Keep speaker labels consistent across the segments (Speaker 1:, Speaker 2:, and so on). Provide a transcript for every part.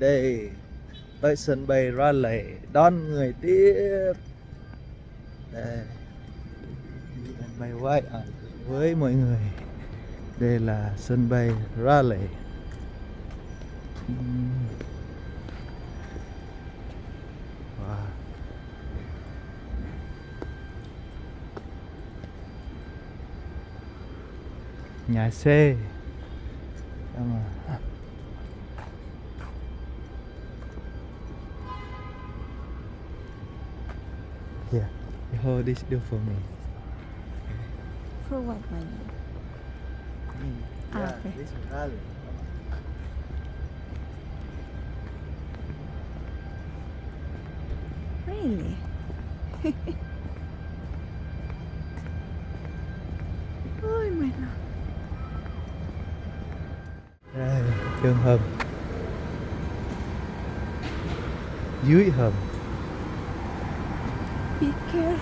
Speaker 1: đây, tới sân bay Raleigh đón người tiếp. Đây, sân bay White với mọi người. Đây là sân bay Raleigh. Wow. Nhà xe. Yeah, you hold this door for me.
Speaker 2: For what money?
Speaker 1: Yeah,
Speaker 2: Okay.
Speaker 1: this is Raleigh.
Speaker 2: Really? Ôi mày nó.
Speaker 1: Đây, đường hầm. Dưới hầm.
Speaker 2: Be careful.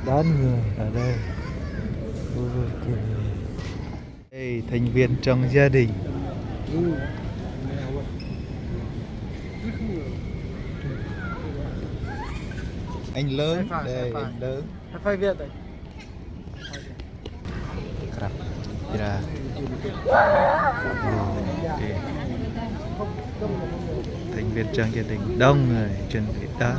Speaker 1: Đón người ở đây. Ok. Đây, thành viên trong gia đình. Anh lớn, đây anh lớn.
Speaker 3: Phải Việt đấy.
Speaker 1: ครับra. Thành viên trong gia đình đông người chuẩn bị đón.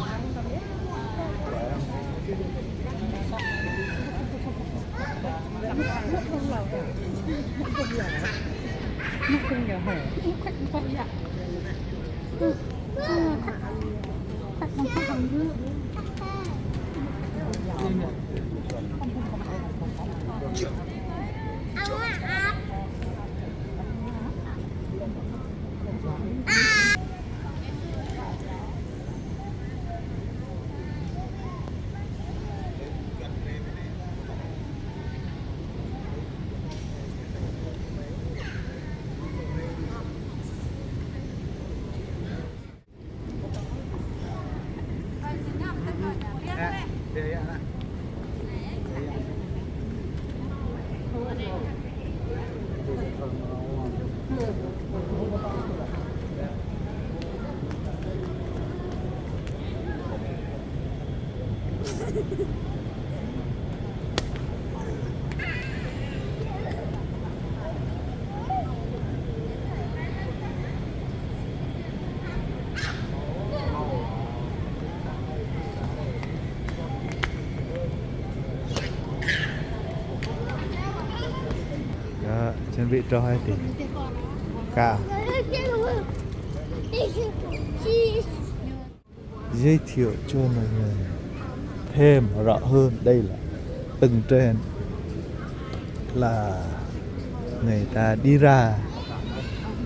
Speaker 1: Đó, chuẩn bị cho 2 tỷ cả. Giới thiệu cho mọi người thêm rõ hơn, đây là tầng trên là người ta đi ra.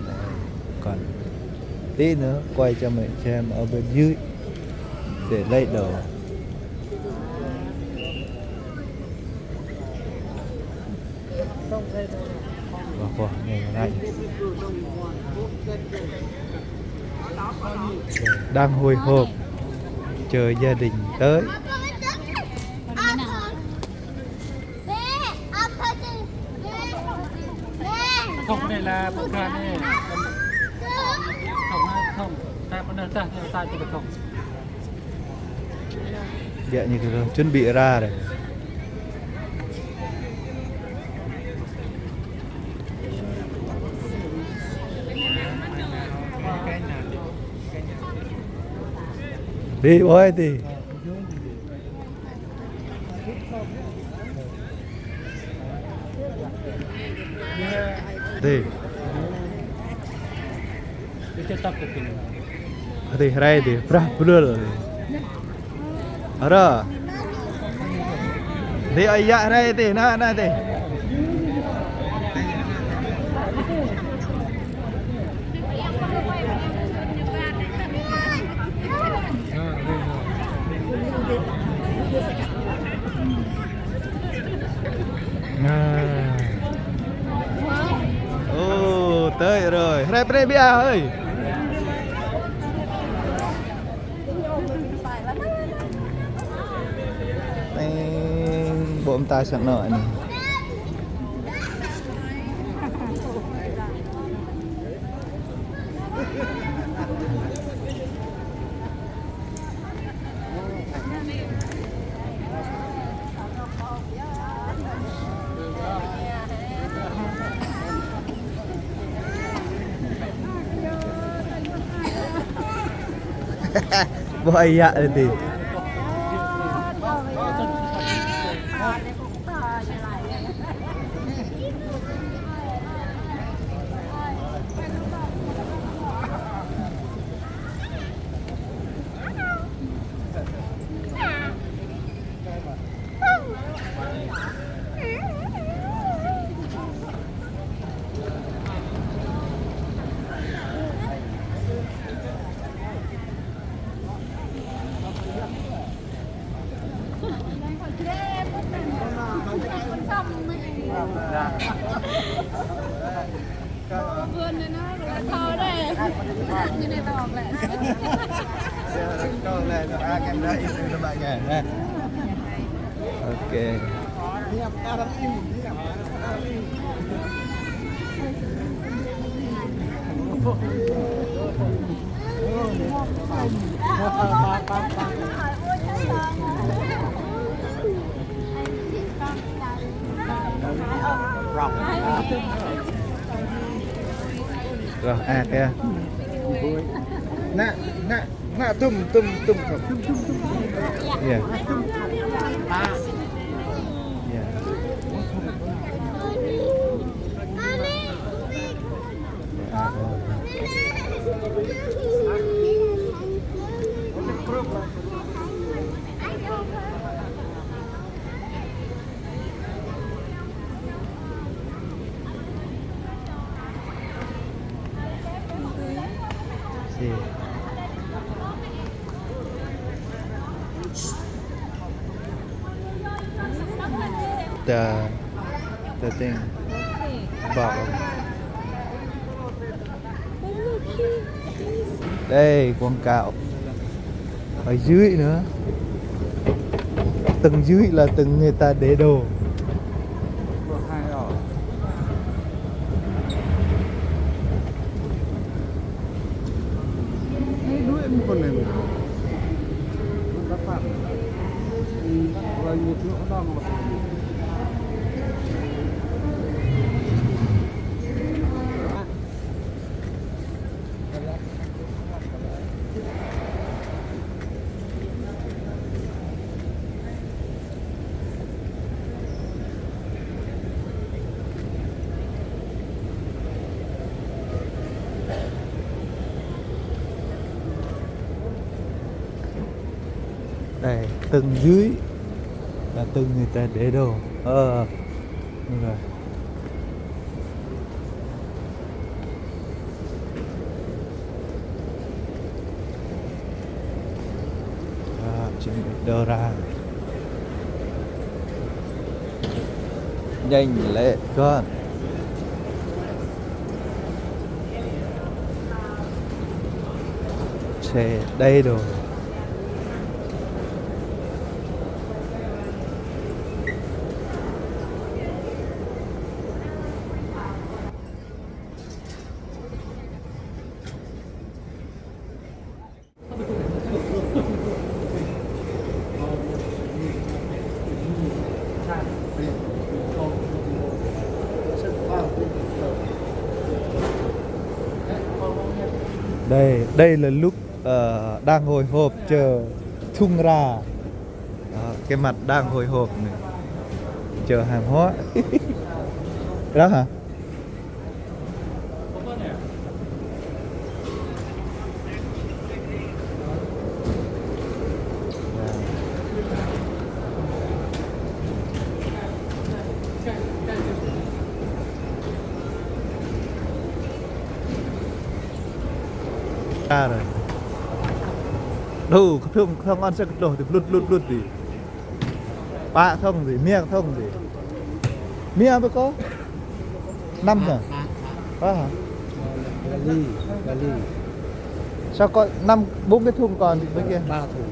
Speaker 1: Đây, còn tí nữa quay cho mình xem ở bên dưới để lấy đồ. Wow, ngày nay đang hồi hộp chờ gia đình tới.
Speaker 3: Không, này là bữa cơm này. Không, ta có nên ta cho được không?
Speaker 1: Dạ như thế rồi, chuẩn bị ra rồi. Đi bố đi. Đi. Đi rai đi, berah betul. Ada. Đi ayah rai đi, na đi. À. Ồ, tới rồi. Đây đây bia ơi. Đây bộ ông ta sẵn nợ này. Buaya nanti.
Speaker 2: Vươn lên nó to đây. Như này vào lại.
Speaker 1: Câu này là em đã in cho bạn nghe nè. Ok. Rồi, kìa. Nạ tum không. Yeah. Yeah. Sí. The thing. Bottle. Đây quảng cáo ở dưới nữa, tầng dưới là tầng người ta để đồ. Đây, tầng dưới là tầng người ta để đồ. Đúng rồi. Chuẩn bị đưa ra. Nhanh lẹ con. Xe đây đồ. Đây là lúc đang hồi hộp chờ thung ra. Đó, cái mặt đang hồi hộp này, chờ hàng hóa. Đó hả? Ra rồi. Đủ không ăn sẽ đổ thì lút đi. Ba thông gì, miệng thông gì. Mia mới có 5 nhỉ? Có hả?
Speaker 3: Gali.
Speaker 1: Sao có 4 cái thùng còn thì bên kia?
Speaker 3: 3 thùng.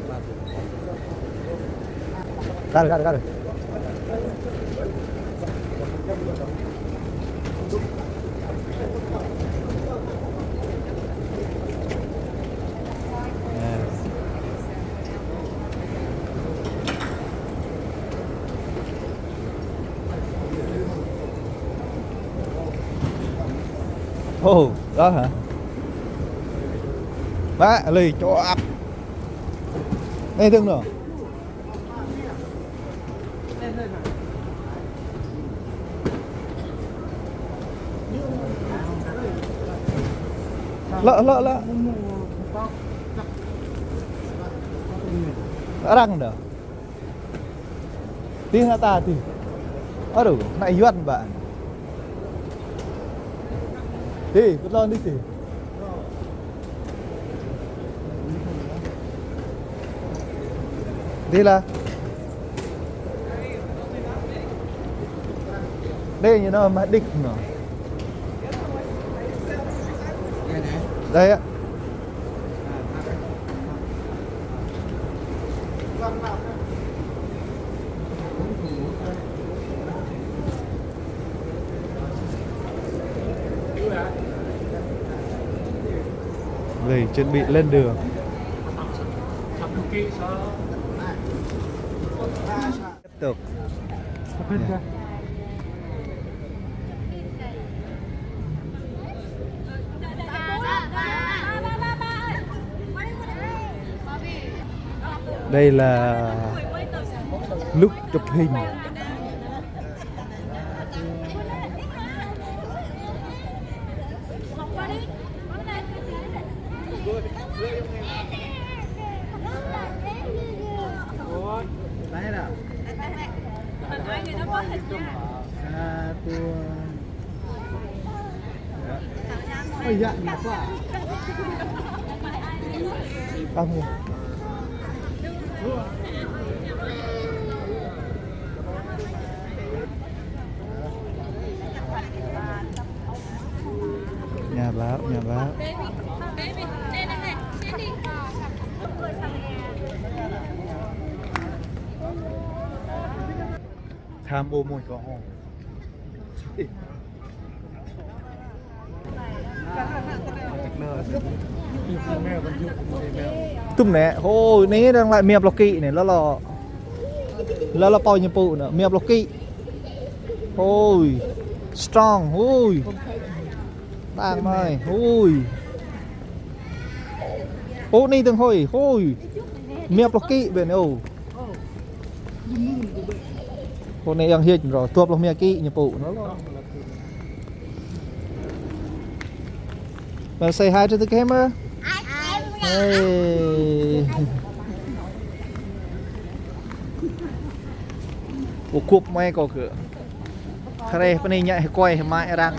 Speaker 1: Ra rồi. Ồ, đó hả? Bác, lì cho ập. Đây thương nữa. Lỡ. Đã răng nữa. Tiếng hả ta thì. Aduh, nak yuan bạn. Đi, cứ lo đi thì. Đi là. Đây như nó mà đích nữa. Đây á. Người chuẩn bị lên đường. Tiếp tục. Đây là lúc chụp hình. Ôi dạ nhiều quá. Không. Nhà báo. Tham ô mùi có hồn. Tùm nè, ôi, ní đang lại miệng lọc kỵ này, nó bao nhiêu phụ nữa, miệng lọc kỵ. Ôi, strong, ôi. Đang ơi, ôi. Ô, ní từng hồi, ôi. Miệng lọc kỵ bên ồ. Hôm nay đang hiện rồi, tuột lọc miệng kỵ như phụ nó lo. Well, say hi to the camera. Hey. Ủa cụp mày có cửa. Khá đây, bên này nhạy quay mãi răng.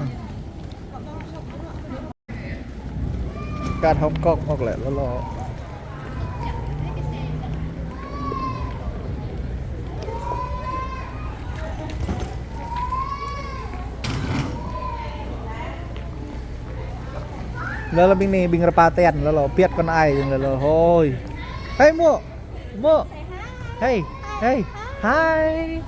Speaker 1: Cát Hong Kong hoặc là lo. Nó là bên này bình rapa ten nó là biết con ai là thôi. Hey mua. Hey. Hi. Hi.